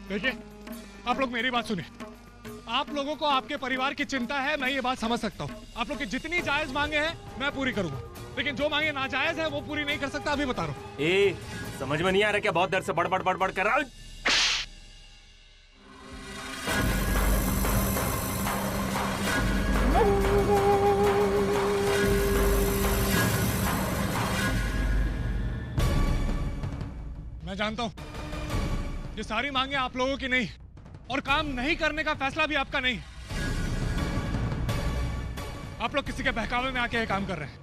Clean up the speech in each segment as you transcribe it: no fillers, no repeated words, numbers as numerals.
देखिए, आप लोग मेरी बात सुनिए। आप लोगों को आपके परिवार की चिंता है, मैं ये बात समझ सकता हूँ। आप लोग की जितनी जायज मांगे हैं मैं पूरी करूंगा, लेकिन जो मांगे नाजायज है वो पूरी नहीं कर सकता, अभी बता रहा हूँ। ए, समझ में नहीं आ रहा क्या? बहुत देर से बड़बड़ बड़बड़ कर रहा हूँ। मैं जानता हूँ ये सारी मांगे आप लोगों की नहीं, और काम नहीं करने का फैसला भी आपका नहीं। आप लोग किसी के बहकावे में आके ये काम कर रहे हैं।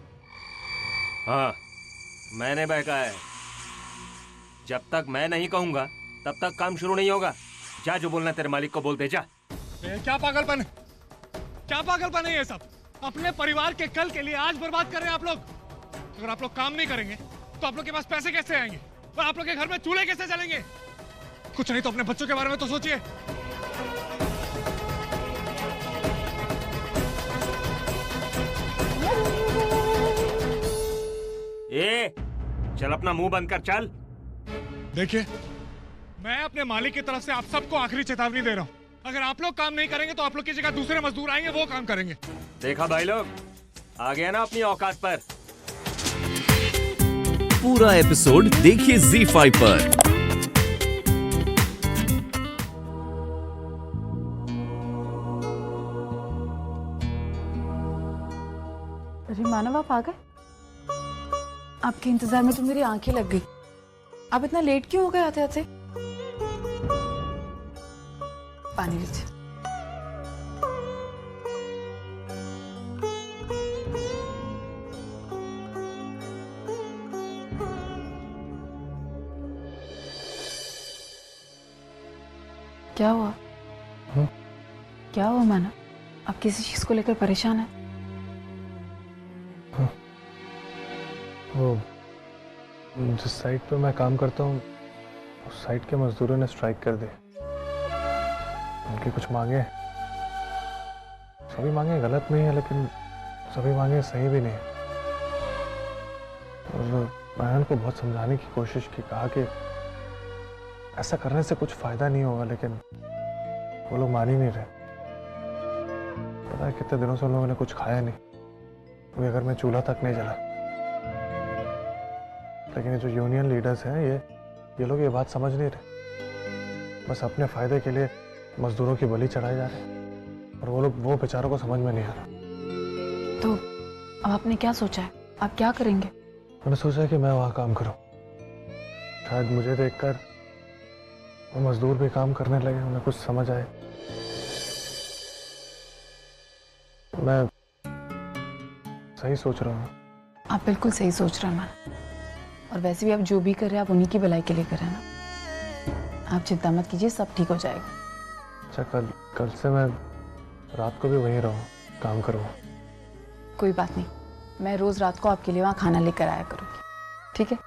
हाँ, मैंने बहकाया है। जब तक मैं नहीं कहूंगा तब तक काम शुरू नहीं होगा। जा, जो बोलना तेरे मालिक को बोल दे, जा। क्या पागलपन है, क्या पागलपन है ये सब? अपने परिवार के कल के लिए आज बर्बाद कर रहे हैं आप लोग। अगर आप लोग काम नहीं करेंगे तो आप लोग के पास पैसे कैसे आएंगे, और आप लोग के घर में चूल्हे कैसे जलेंगे? कुछ नहीं तो अपने बच्चों के बारे में तो सोचिए। ए, चल अपना मुंह बंद कर, चल। देखिए, मैं अपने मालिक की तरफ से आप सबको आखिरी चेतावनी दे रहा हूँ। अगर आप लोग काम नहीं करेंगे तो आप लोग की जगह दूसरे मजदूर आएंगे, वो काम करेंगे। देखा भाई लोग, आ गया ना अपनी औकात पर। पूरा एपिसोड देखिए ZEE5 पर। अरे मानव, आप आ गए? आपके इंतजार में तो मेरी आंखें लग गई। आप इतना लेट क्यों हो गए आते आते? पानी लीजिए। क्या हुआ? क्या हुआ मानव? आप किसी चीज को लेकर परेशान हैं? वो जिस साइट पे मैं काम करता हूँ उस साइट के मजदूरों ने स्ट्राइक कर दी। उनकी कुछ मांगे, सभी मांगे गलत नहीं है लेकिन सभी मांगे सही भी नहीं है। और मैंने उनको बहुत समझाने की कोशिश की, कहा कि ऐसा करने से कुछ फायदा नहीं होगा, लेकिन वो लोग मान ही नहीं रहे। पता है कितने दिनों से उन लोगों ने कुछ खाया नहीं, वो घर में चूल्हा तक नहीं जला। लेकिन ये जो यूनियन लीडर्स हैं ये लोग ये बात समझ नहीं रहे। बस अपने फायदे के लिए मजदूरों की बलि चढ़ाए जा रहे हैं, और वो लोग, वो बेचारों को समझ में नहीं आ रहा। तो अब आपने क्या सोचा है? आप क्या करेंगे? मैंने सोचा है कि मैं वहाँ काम करूँ। शायद मुझे देखकर वो मजदूर भी काम करने लगे, उन्हें कुछ समझ आए। मैं सही सोच रहा हूँ। आप बिल्कुल सही सोच रहे हैं मानव, और वैसे भी आप जो भी कर रहे हैं आप उन्हीं की भलाई के लिए कर रहे हैं ना। आप चिंता मत कीजिए, सब ठीक हो जाएगा। अच्छा, कल से मैं रात को भी वहीं रहूँ, काम करूँ। कोई बात नहीं, मैं रोज रात को आपके लिए वहाँ खाना लेकर आया करूँगी, ठीक है?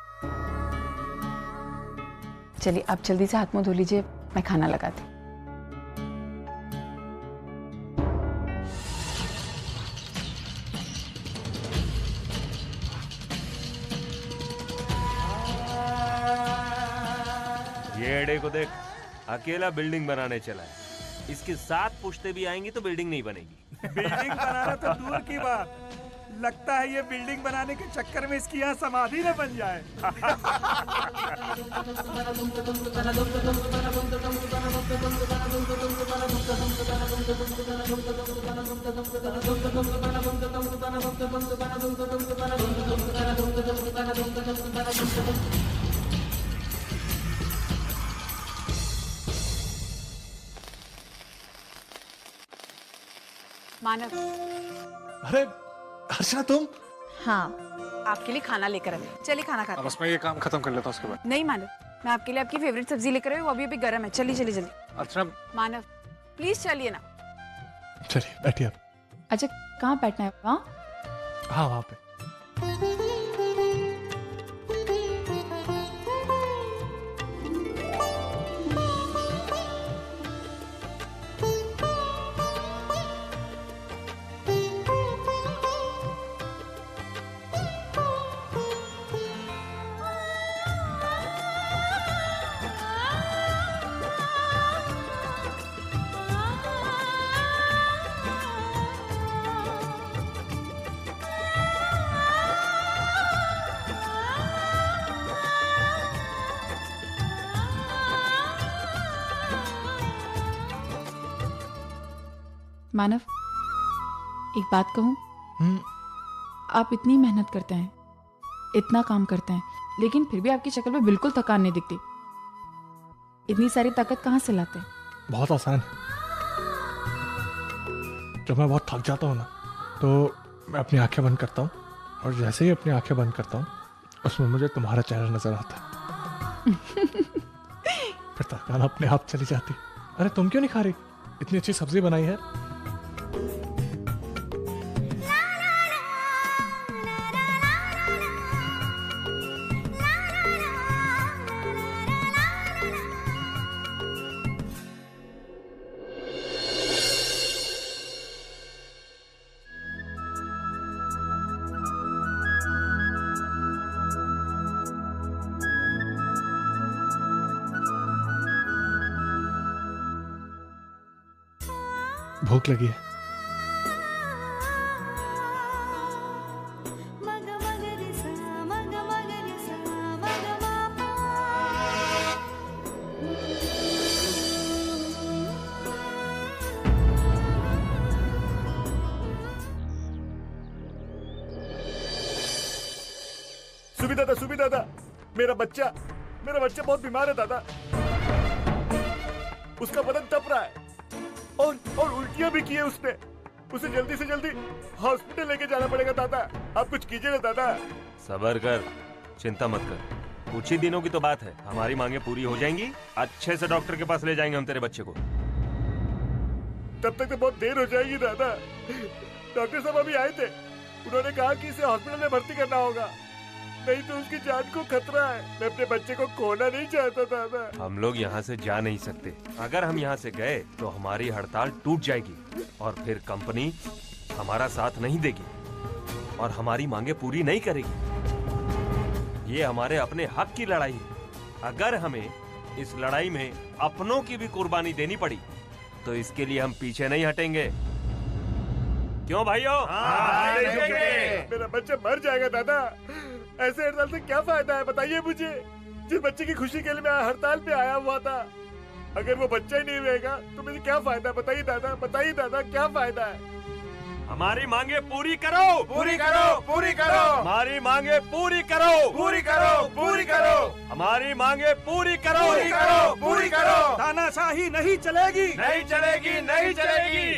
चलिए आप जल्दी से हाथ मुंह धो लीजिए, मैं खाना लगाती हूँ। ये एड़े को देख, अकेला बिल्डिंग बनाने चला है। इसकी 7 पुश्ते भी आएंगी तो बिल्डिंग नहीं बनेगी। बिल्डिंग बनाना तो दूर की बात, लगता है ये बिल्डिंग बनाने के चक्कर में इसकी यहाँ समाधि न बन जाए। मानव। अरे अर्चना, तुम? हाँ, आपके लिए खाना लेकर आए। चलिए खाना खाते हैं। बस मैं ये काम खत्म कर लेता हूँ, उसके बाद। नहीं मानव, मैं आपके लिए आपकी फेवरेट सब्जी लेकर आई हूँ, वो अभी अभी गर्म है। चलिए चलिए जल्दी। अर्चना, मानव प्लीज चलिए ना। चलिए बैठिए आप। अच्छा, कहाँ बैठना है? वहाँ? हाँ, वहाँ पे। मानव, एक बात कहूँ, आप इतनी मेहनत करते हैं, इतना काम करते हैं, लेकिन फिर भी आपकी शक्ल पे बिल्कुल थकान नहीं दिखती। इतनी सारी ताकत कहाँ से लाते हैं? बहुत आसान है। जब मैं बहुत थक जाता हूँ ना, तो मैं अपनी आंखें बंद करता हूँ, और जैसे ही अपनी आंखें बंद करता हूँ, उसमें मुझे तुम्हारा चेहरा नजर आता है। फिर थकान अपने आप चली जाती। अरे तुम क्यों नहीं खा रही? इतनी अच्छी सब्जी बनाई है। भूख लगी है। सुबी दादा, मेरा बच्चा बहुत बीमार है दादा। उसका बदन तप रहा है और उल्टियां भी की है उसने। उसे जल्दी से जल्दी हॉस्पिटल लेके जाना पड़ेगा दादा। आप कुछ कीजिए ना दादा। सबर कर, चिंता मत कर, कुछ ही दिनों की तो बात है। हमारी मांगे पूरी हो जाएंगी, अच्छे से डॉक्टर के पास ले जाएंगे हम तेरे बच्चे को। तब तक तो बहुत देर हो जाएगी दादा। डॉक्टर साहब अभी आए थे, उन्होंने कहा कि इसे हॉस्पिटल में भर्ती करना होगा, नहीं तो उसकी जान को खतरा है। मैं अपने बच्चे को खोना नहीं चाहता दादा। हम लोग यहाँ से जा नहीं सकते। अगर हम यहाँ से गए तो हमारी हड़ताल टूट जाएगी और फिर कंपनी हमारा साथ नहीं देगी और हमारी मांगे पूरी नहीं करेगी। ये हमारे अपने हक की लड़ाई है। अगर हमें इस लड़ाई में अपनों की भी कुर्बानी देनी पड़ी तो इसके लिए हम पीछे नहीं हटेंगे। क्यों भाइयों? मेरा बच्चा मर जाएगा दादा। ऐसे हड़ताल से क्या फायदा है बताइए मुझे। जिस बच्चे की खुशी के लिए मैं हड़ताल पे आया हुआ था, अगर वो बच्चा ही नहीं रहेगा तो मुझे क्या फायदा? बताइए दादा क्या फायदा है? हमारी मांगे पूरी करो, पूरी करो, पूरी करो, हमारी मांगे पूरी करो, पूरी करो, पूरी करो, हमारी मांगे पूरी करो, पूरी करो, पूरी करो। तानाशाही नहीं चलेगी, नहीं चलेगी, नहीं चलेगी।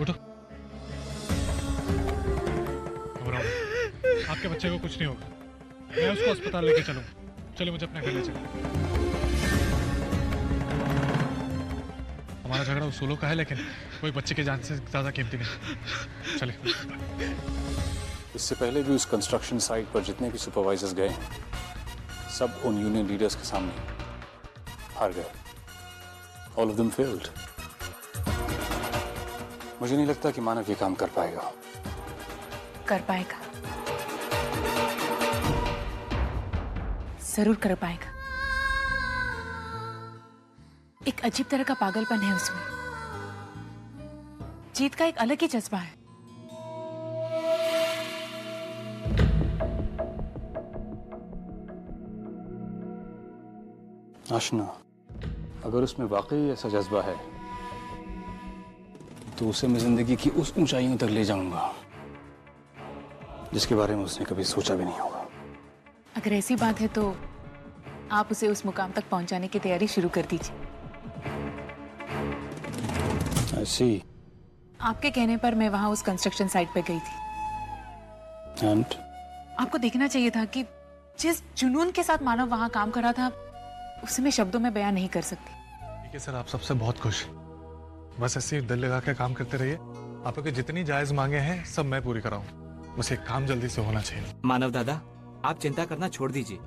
उठो। घबराओ, आपके बच्चे को कुछ नहीं होगा। मैं उसको अस्पताल लेके चलूंगा। चलिए मुझे अपने घर ले चलो। हमारा झगड़ा उसूलों का है, लेकिन कोई बच्चे की जान से ज्यादा कीमती नहीं। चलिए। इससे पहले भी उस कंस्ट्रक्शन साइट पर जितने भी सुपरवाइजर्स गए हैं, सब उन यूनियन लीडर्स के सामने हार गए। All of them failed. मुझे नहीं लगता कि मानव ये काम कर पाएगा। कर पाएगा, जरूर कर पाएगा। एक अजीब तरह का पागलपन है उसमें। जीत का एक अलग ही जज्बा है। आशना, अगर उसमें वाकई ऐसा जज्बा है तो उसे मैं जिंदगी की उस ऊंचाइयों तक ले जाऊंगा जिसके बारे में उसने कभी सोचा भी नहीं होगा। अगर ऐसी बात है तो आप उसे उस मुकाम तक पहुंचाने की तैयारी शुरू कर दीजिए। ऐसी आपके कहने पर मैं वहां उस कंस्ट्रक्शन साइट पे गई थी। एंड आपको देखना चाहिए था कि जिस जुनून के साथ मानव वहां काम कर रहा था, उसे मैं शब्दों में बयान नहीं कर सकती। ठीक है सर, आप सबसे बहुत खुश। बस ऐसे ही दिल लगा के काम करते रहिए। आपके जितनी जायज मांगे हैं सब मैं पूरी कराऊं। बस एक काम जल्दी से होना चाहिए। मानव दादा, आप चिंता करना छोड़ दीजिए।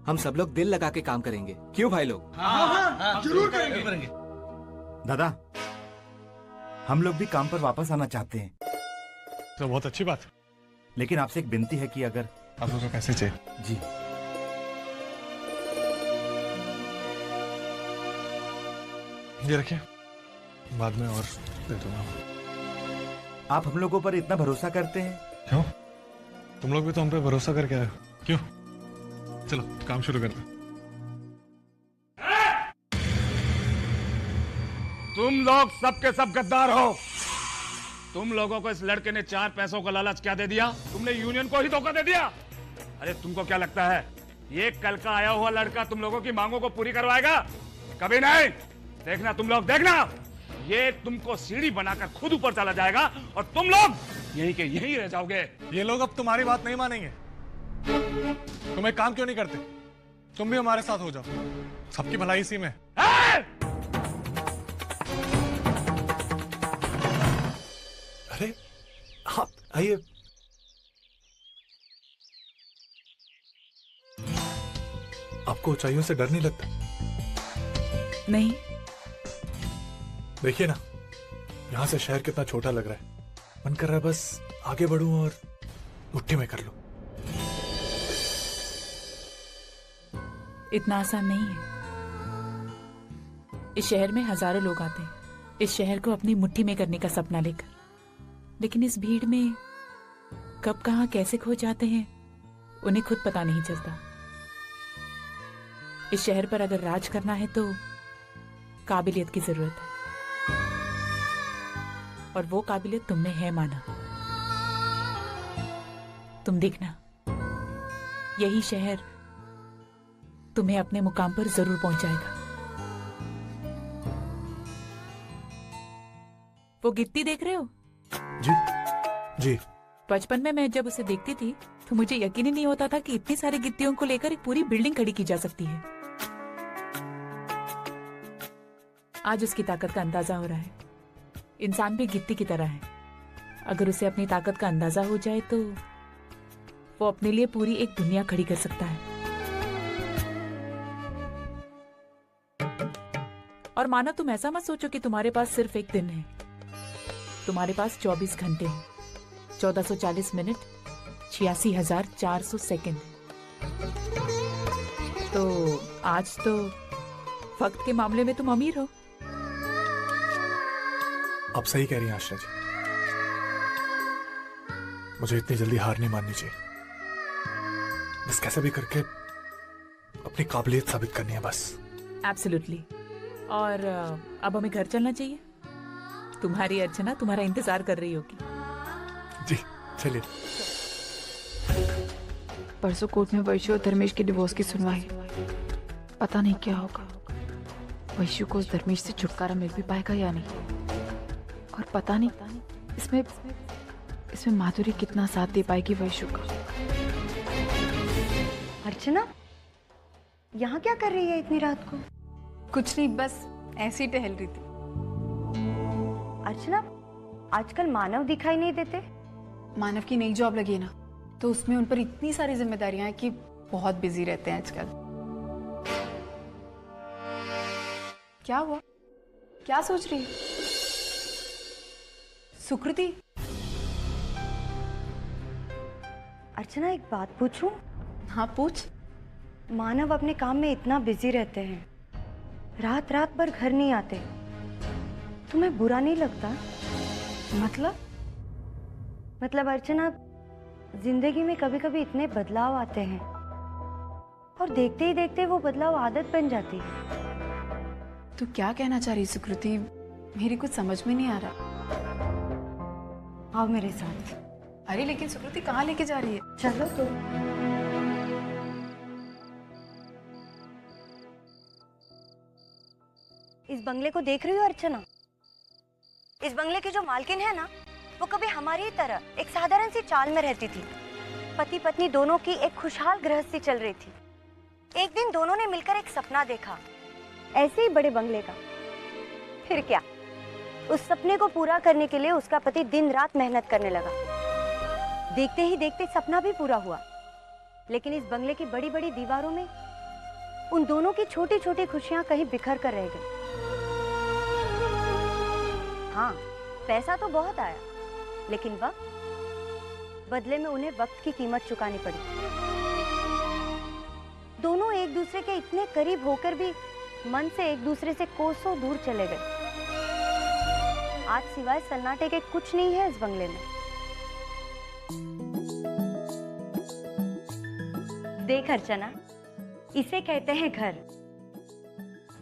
हम सब लोग दिल लगा के काम करेंगे। क्यों भाई लोग? जरूर करेंगे। दादा, हम लोग भी काम पर वापस आना चाहते हैं, तो बहुत अच्छी बात है। लेकिन आपसे एक विनती है कि अगर आप लोगों को कैसे चाहिए? जी ये रखिए, बाद में और दे दूंगा। आप हम लोगों पर इतना भरोसा करते हैं। क्यों? तुम लोग भी तो हम पे भरोसा करके आए हो। क्यों? चलो काम शुरू करते हैं। तुम लोग सब के सब गद्दार हो। तुम लोगों को इस लड़के ने 4 पैसों का लालच क्या दे दिया? तुमने यूनियन को ही धोखा दे दिया। अरे तुमको क्या लगता है ये कल का आया हुआ लड़का तुम लोगों की मांगों को पूरी करवाएगा? कभी नहीं। देखना तुम लोग, देखना ये तुमको सीढ़ी बनाकर खुद ऊपर चला जाएगा और तुम लोग यहीं के यहीं रह जाओगे। ये लोग अब तुम्हारी बात नहीं मानेंगे। तुम एक काम क्यों नहीं करते? तुम भी हमारे साथ हो जाओ, सबकी भलाई इसी में। अरे आप आइए। आपको ऊंचाइयों से डर नहीं लगता? नहीं। देखिए ना, यहां से शहर कितना छोटा लग रहा है। मन कर रहा है बस आगे बढ़ूं और मुट्ठी में कर लूं। इतना आसान नहीं है। इस शहर में हजारों लोग आते हैं इस शहर को अपनी मुट्ठी में करने का सपना लेकर, लेकिन इस भीड़ में कब कहां कैसे खो जाते हैं उन्हें खुद पता नहीं चलता। इस शहर पर अगर राज करना है तो काबिलियत की जरूरत है, और वो काबिलियत तुम में है माना। तुम देखना, यही शहर तुम्हें अपने मुकाम पर जरूर पहुंचाएगा। वो गिट्टी देख रहे हो? जी जी। बचपन में मैं जब उसे देखती थी तो मुझे यकीन ही नहीं होता था कि इतनी सारी गिट्टियों को लेकर एक पूरी बिल्डिंग खड़ी की जा सकती है। आज उसकी ताकत का अंदाजा हो रहा है। इंसान भी गिट्टी की तरह है। अगर उसे अपनी ताकत का अंदाजा हो जाए तो वो अपने लिए पूरी एक दुनिया खड़ी कर सकता है। और मानो तुम ऐसा मत सोचो कि तुम्हारे पास सिर्फ एक दिन है। तुम्हारे पास 24 घंटे हैं, 1440 मिनट, 86,400 सेकंड। तो आज तो वक्त के मामले में तुम अमीर हो। आप सही कह रही हैं आशा जी। मुझे इतनी जल्दी हार नहीं माननी चाहिए। बस कैसे भी करके अपनी काबिलियत साबित करनी है बस। एब्सोल्युटली। और अब हमें घर चलना चाहिए। तुम्हारी अर्चना तुम्हारा इंतजार कर रही होगी। जी चलिए। परसों कोर्ट में वैशु और धर्मेश के डिवोर्स की सुनवाई। पता नहीं क्या होगा। वैशु को उस धर्मेश से छुटकारा मिल भी पाएगा या नहीं। और पता नहीं इसमें माधुरी कितना साथ दे पाएगी वैशु का। अर्चना, यहाँ क्या कर रही है इतनी रात को? कुछ नहीं, बस ऐसे ही टहल रही थी। अर्चना, आजकल मानव दिखाई नहीं देते। मानव की नई जॉब लगी है ना, तो उसमें उन पर इतनी सारी जिम्मेदारियां हैं कि बहुत बिजी रहते हैं आजकल। क्या हुआ? क्या सोच रही है सुकृति? अर्चना, एक बात पूछूं? हाँ पूछ। मानव अपने काम में इतना बिजी रहते हैं, रात रात भर घर नहीं आते। तुम्हें बुरा नहीं लगता? मतलब अर्चना, जिंदगी में कभी कभी इतने बदलाव आते हैं और देखते ही देखते वो बदलाव आदत बन जाती है। तू क्या कहना चाह रही सुकृति? मेरी कुछ समझ में नहीं आ रहा। आओ मेरे साथ। अरे लेकिन सुकृति कहाँ लेके जा रही है? चलो तो। इस बंगले को देख रही हो अर्चना? इस बंगले की जो मालकिन है ना, वो कभी हमारी ही तरह एक साधारण सी चाल में रहती थी। पति पत्नी दोनों की एक खुशहाल गृहस्थी चल रही थी। एक दिन दोनों ने मिलकर एक सपना देखा, ऐसे ही बड़े बंगले का। फिर क्या, उस सपने को पूरा करने के लिए उसका पति दिन रात मेहनत करने लगा। देखते ही देखते सपना भी पूरा हुआ, लेकिन इस बंगले की बड़ी बड़ी दीवारों में उन दोनों की छोटी छोटी खुशियां कहीं बिखर कर रह गई। हाँ, पैसा तो बहुत आया, लेकिन वक्त, बदले में उन्हें वक्त की कीमत चुकानी पड़ी। दोनों एक दूसरे के इतने करीब होकर भी मन से एक दूसरे से कोसों दूर चले गए। आज सिवाय सन्नाटे के कुछ नहीं है इस बंगले में। देख अर्चना, इसे कहते हैं घर।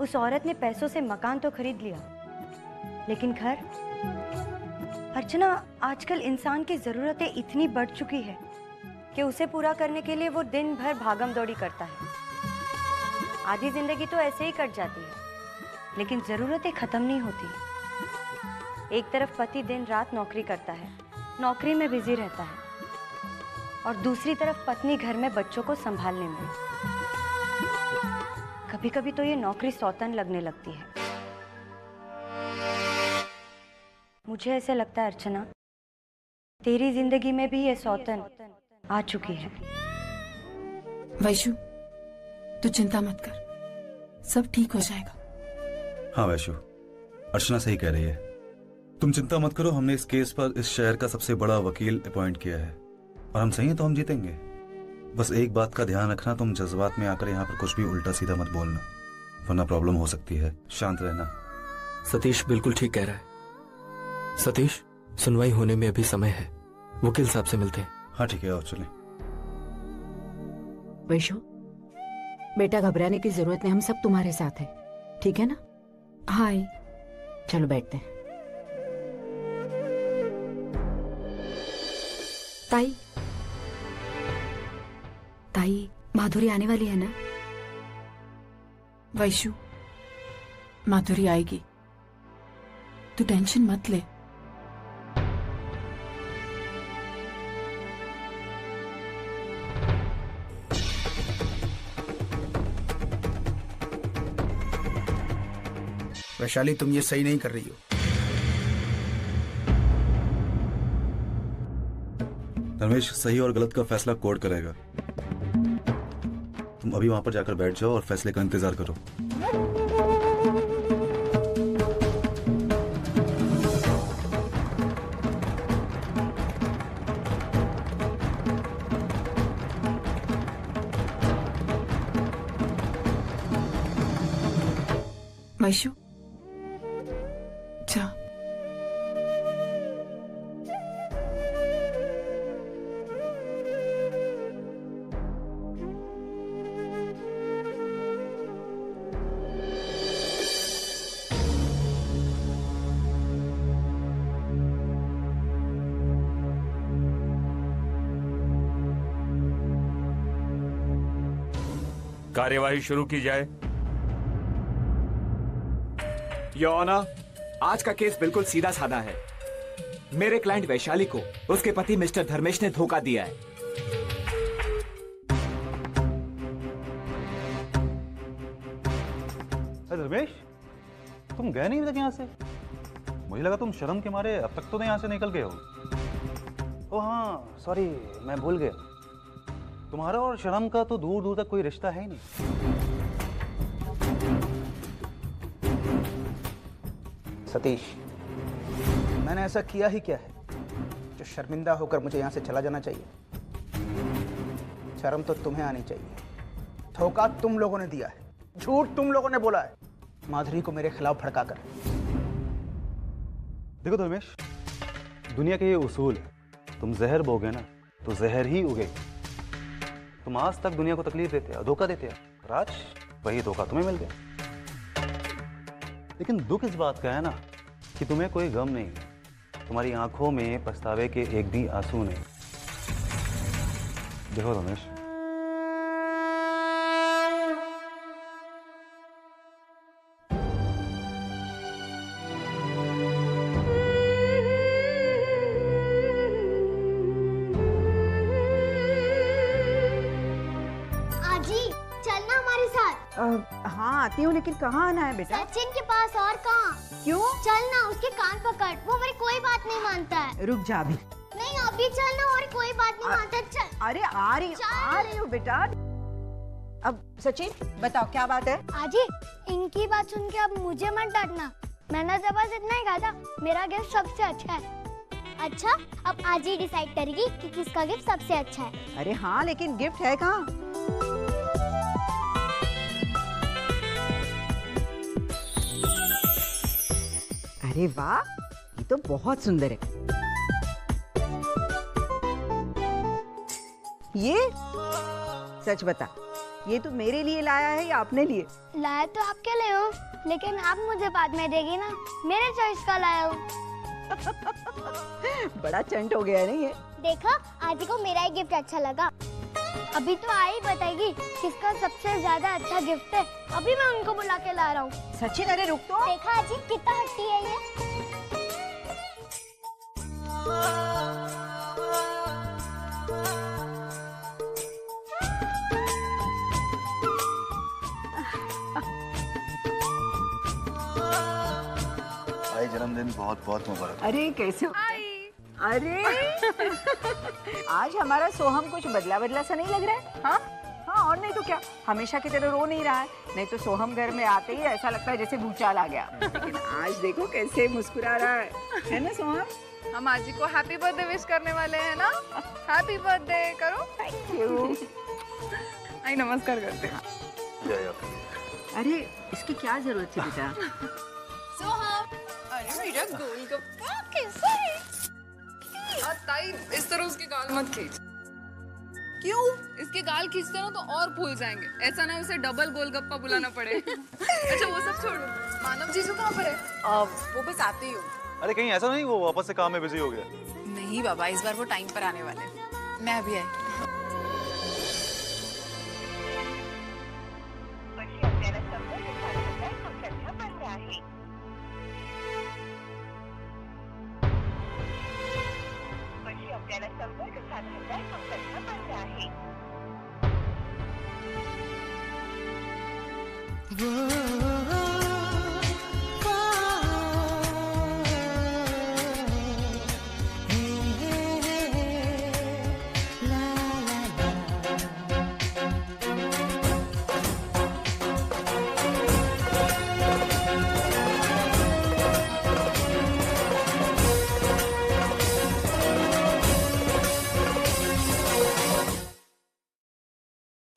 उस औरत ने पैसों से मकान तो खरीद लिया, लेकिन घर? अर्चना, आजकल इंसान की जरूरतें इतनी बढ़ चुकी है कि उसे पूरा करने के लिए वो दिन भर भागम दौड़ी करता है। आधी जिंदगी तो ऐसे ही कट जाती है, लेकिन जरूरतें खत्म नहीं होती। एक तरफ पति दिन रात नौकरी करता है, नौकरी में बिजी रहता है, और दूसरी तरफ पत्नी घर में बच्चों को संभालने में। कभी कभी तो ये नौकरी सौतन लगने लगती है। मुझे ऐसे लगता है अर्चना, तेरी जिंदगी में भी ये सौतन आ चुकी है। वैशु, तू चिंता मत कर, सब ठीक हो जाएगा। हाँ वैशु, अर्चना सही कह रही है। तुम चिंता मत करो, हमने इस केस पर इस शहर का सबसे बड़ा वकील अपॉइंट किया है, और हम सही हैं तो हम जीतेंगे। बस एक बात का ध्यान रखना, तुम जज्बात में आकर यहाँ पर कुछ भी उल्टा सीधा मत बोलना, वरना प्रॉब्लम हो सकती है। शांत रहना। सतीश बिल्कुल ठीक कह रहा है। सतीश, सुनवाई होने में अभी समय है, वकील साहब से मिलते हैं। हाँ ठीक है, आओ चलें। वैशु, बेटा घबराने की जरूरत नहीं, हम सब तुम्हारे साथ हैं, ठीक है ना? हाय। चलो बैठते हैं। ताई, ताई, माधुरी आने वाली है ना? वैशु, माधुरी आएगी, तू टेंशन मत ले। वैशाली, तुम ये सही नहीं कर रही हो। रमेश, सही और गलत का फैसला कोर्ट करेगा। तुम अभी वहां पर जाकर बैठ जाओ और फैसले का इंतजार करो। वैशु, जा। कार्यवाही शुरू की जाए। योर ऑनर, आज का केस बिल्कुल सीधा साधा है। मेरे क्लाइंट वैशाली को उसके पति मिस्टर धर्मेश ने धोखा दिया है। धर्मेश, तुम गए नहीं तक यहाँ से? मुझे लगा तुम शर्म के मारे अब तक तो नहीं यहाँ से निकल गए हो। ओ हाँ, सॉरी, मैं भूल गया। तुम्हारा और शर्म का तो दूर दूर तक कोई रिश्ता है ही नहीं। सतीश, मैंने ऐसा किया ही क्या है जो शर्मिंदा होकर मुझे यहाँ से चला जाना चाहिए? शर्म तो तुम्हें आनी चाहिए। धोखा तुम लोगों ने दिया है, झूठ तुम लोगों ने बोला है, माधुरी को मेरे खिलाफ भड़काकर। देखो धर्मेश, दुनिया के ये उसूल है, तुम जहर बोगे ना तो जहर ही उगेगी। तुम आज तक दुनिया को तकलीफ देते हो, धोखा देते हो, आज वही धोखा तुम्हें मिल गया। लेकिन दुख इस बात का है ना कि तुम्हें कोई गम नहीं है, तुम्हारी आंखों में पछतावे के एक भी आंसू नहीं। देखो रमेश, हाँ आती हूँ, लेकिन कहाँ आना है बेटा? सचिन के पास, और कहाँ? क्यों? चल ना, उसके कान पकड़, वो मेरी कोई बात नहीं मानता है। रुक जा अभी। नहीं अभी चल ना, और कोई बात नहीं मानता। चल। अरे आ रही हूँ बेटा। अब सचिन बताओ क्या बात है? आजी, इनकी बात सुन के अब मुझे मत डांटना, मैंने जबरदस्त इतना ही कहा था, मेरा गिफ्ट सबसे अच्छा है। अच्छा, अब आज ही डिसाइड करेगी कि किसका गिफ्ट सबसे अच्छा है। अरे हाँ, लेकिन गिफ्ट है कहाँ? अरे वाह, ये तो बहुत सुंदर है। ये सच बता, ये तू मेरे लिए लाया है या अपने लिए? लाया तो आपके लिए हूँ, लेकिन आप मुझे बाद में देगी ना। मेरे चॉइस का लाया हूँ। बड़ा चंट हो गया है नहीं ये? देखो, आजी को मेरा ही गिफ्ट अच्छा लगा। अभी तो आई बताएगी किसका सबसे ज्यादा अच्छा गिफ्ट है। अभी मैं उनको बुला के ला रहा हूँ। सचिन, अरे रुक तो। देखा आजी कितना हट्टी है ये। भाई जन्मदिन बहुत बहुत मुबारक। अरे कैसे हो? अरे आज हमारा सोहम कुछ बदला बदला सा नहीं लग रहा है? हाँ हाँ, और नहीं तो क्या, हमेशा की तरह रो नहीं रहा है। नहीं तो सोहम घर में आते ही ऐसा लगता है जैसे भूचाल आ गया, लेकिन आज देखो कैसे मुस्कुरा रहा है ना सोहम? हम आजी को हैप्पी बर्थडे विश करने वाले हैं ना। हैप्पी बर्थडे करो। Thank you. आई नमस्कार करते हैं। अरे इसकी क्या जरूरत है बेटा? सोहम, अरे मेरा गोलगप्पा कैसा है? ताई, इस तरह उसके गाल मत खींच। क्यों? इसके गाल खींचते ना तो और फूल जाएंगे। ऐसा ना उसे डबल गोलगप्पा बुलाना पड़े। अच्छा वो सब छोड़ो, मानव जीजू कहाँ पर है? वो बस आते ही हो। अरे कहीं ऐसा नहीं वो वापस से काम में बिजी हो गया? नहीं बाबा, इस बार वो टाइम पर आने वाले हैं। मैं अभी आई।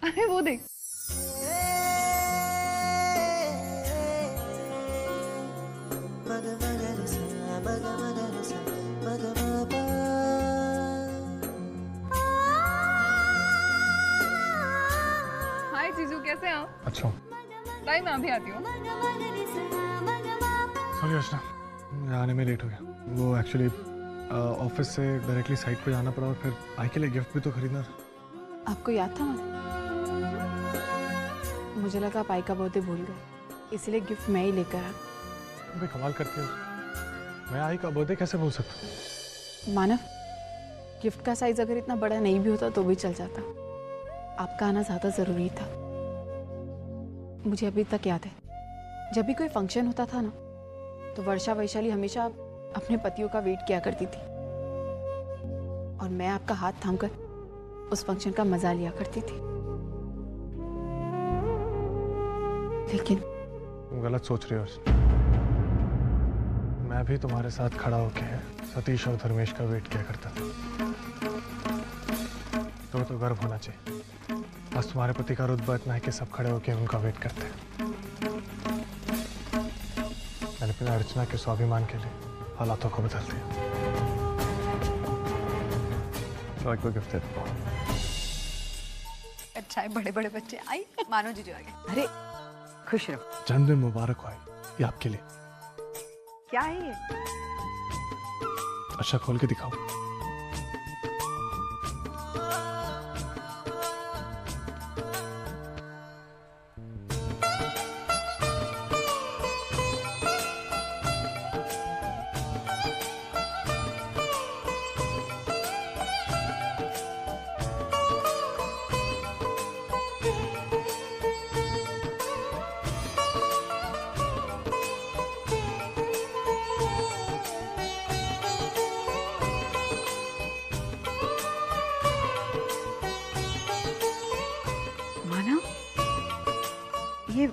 अरे वो देख, हाय जीजू, कैसे हैं आप? अच्छा ताई मैं अभी आती हूँ। सॉरी अर्चना, मैं आने में लेट हो गया। वो एक्चुअली ऑफिस से डायरेक्टली साइट पे जाना पड़ा और फिर आई के लिए गिफ्ट भी तो खरीदना था। आपको याद था ना? मुझे लगा आप आई का बर्थडे भूल गए, इसलिए गिफ्ट मैं ही लेकर आ। अबे कमाल करती हो, मैं आई का बर्थडे कैसे भूल सकता? मानव, गिफ्ट का साइज अगर इतना बड़ा नहीं भी होता तो भी चल जाता। आपका आना ज्यादा जरूरी था। मुझे अभी तक याद है, जब भी कोई फंक्शन होता था ना, तो वर्षा वैशाली हमेशा अपने पतियों का वेट किया करती थी और मैं आपका हाथ थामकर उस फंक्शन का मजा लिया करती थी। लेकिन तुम गलत सोच रही हो। मैं भी तुम्हारे साथ खड़ा होके सतीश और धर्मेश का वेट किया करता था। तुम्हें तो गर्व होना चाहिए, आज तुम्हारे पति का रुतबा इतना है कि सब खड़े होके उनका वेट करते हैं। मैंने अपनी अर्चना के स्वाभिमान के लिए हालातों को बदल दिया। कोई गिफ्ट है? अच्छा है, बड़े बड़े बच्चे। आई मानो जीजू आ गए। अरे खुश रहो। जन्मदिन मुबारक हो। ये आपके लिए। क्या है ये? अच्छा खोल के दिखाओ। ये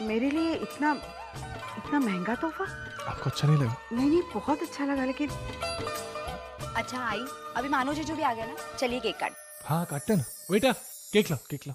मेरे लिए इतना महंगा तोहफा? आपको अच्छा नहीं लगा? नहीं, बहुत अच्छा लगा, लेकिन अच्छा आई, अभी मानो जीजू भी आ गया ना, चलिए केक काट। हाँ काटते ना। बेटा केक लो, केक लो।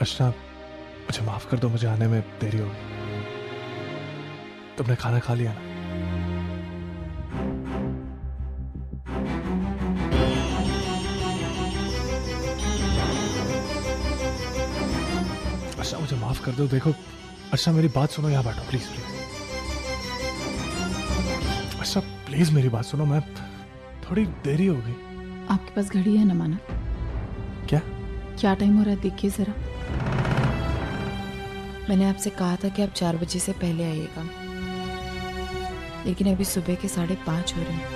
अर्चना, मुझे माफ कर दो, मुझे आने में देरी होगी। तुमने खाना खा लिया ना? अर्चना, मुझे माफ कर दो। देखो अर्चना, मेरी बात सुनो, यहाँ बैठो प्लीज प्लीज। अर्चना प्लीज मेरी बात सुनो, मैं थोड़ी देरी हो गई। आपके पास घड़ी है ना मानव? क्या टाइम हो रहा है देखिए जरा। मैंने आपसे कहा था कि आप 4 बजे से पहले आइएगा, लेकिन अभी सुबह के 5:30 हो रहे हैं।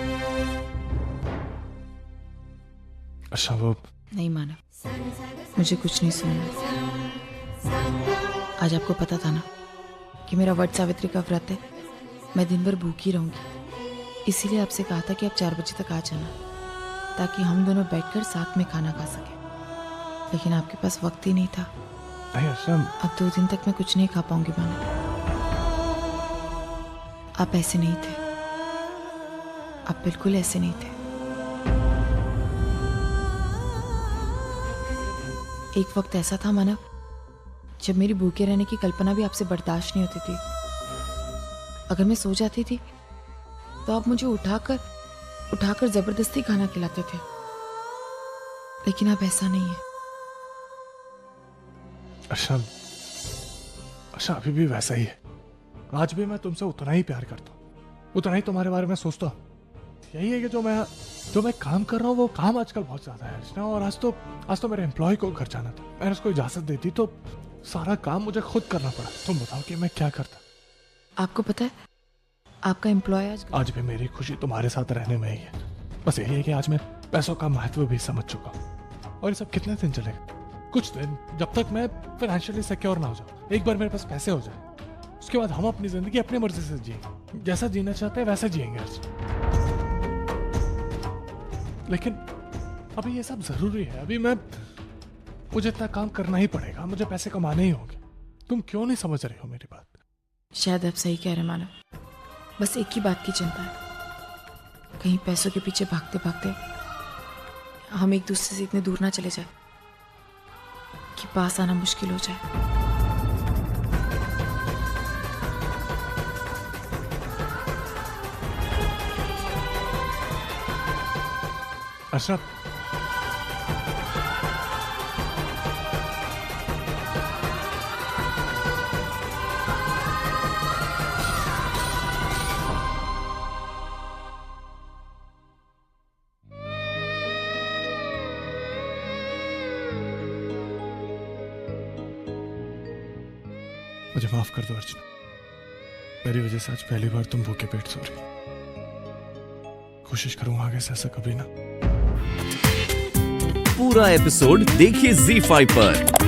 अच्छा वो नहीं मानव, मुझे कुछ नहीं सुनना। आज आपको पता था ना कि मेरा वट सावित्री का व्रत है, मैं दिन भर भूखी रहूंगी, इसीलिए आपसे कहा था कि आप 4 बजे तक आ जाना, ताकि हम दोनों बैठकर साथ में खाना खा सकें। लेकिन आपके पास वक्त ही नहीं था। नहीं अर्चना, अब 2 दिन तक मैं कुछ नहीं खा पाऊंगी मानव। आप ऐसे नहीं थे, आप बिल्कुल ऐसे नहीं थे। एक वक्त ऐसा था मानव जब मेरी भूखे रहने की कल्पना भी आपसे बर्दाश्त नहीं होती थी। अगर मैं सो जाती थी तो आप मुझे उठाकर जबरदस्ती खाना खिलाते थे, लेकिन अब ऐसा नहीं है। अच्छा अभी भी वैसा ही है। आज भी मैं तुमसे उतना ही प्यार करता हूँ, उतना ही तुम्हारे बारे में सोचता हूँ। यही है कि जो मैं काम कर रहा हूँ वो काम आजकल बहुत ज्यादा है अर्चना। और आज तो मेरे एम्प्लॉय को घर जाना था, मैंने उसको इजाजत दे दी तो सारा काम मुझे खुद करना पड़ा। तुम बताओ कि मैं क्या करता। आपको पता है आपका एम्प्लॉय आज भी मेरी खुशी तुम्हारे साथ रहने में ही है। बस यही है कि आज मैं पैसों का महत्व भी समझ चुका हूँ। और ये सब कितने दिन चलेगा? कुछ दिन, जब तक मैं फाइनेंशियली सिक्योर ना हो जाऊं। एक बार मेरे पास पैसे हो जाए, उसके बाद हम अपनी जिंदगी अपनी मर्जी से जिएंगे, जैसा जीना चाहते हैं वैसा जिएंगे। लेकिन अभी ये सब जरूरी है। अभी मुझे इतना काम करना ही पड़ेगा, मुझे पैसे कमाने ही होंगे। तुम क्यों नहीं समझ रहे हो मेरी बात? शायद आप सही कह रहे मानव, बस एक ही बात की चिंता है, कहीं पैसों के पीछे भागते भागते हम एक दूसरे से इतने दूर ना चले जाए कि पास आना मुश्किल हो जाए। अशरफ, मुझे माफ कर दो अर्चना, मेरी वजह से आज पहली बार तुम भूखे पेट सो रही। कोशिश करूंगा आगे से ऐसा कभी ना। पूरा एपिसोड देखिए ZEE5 पर।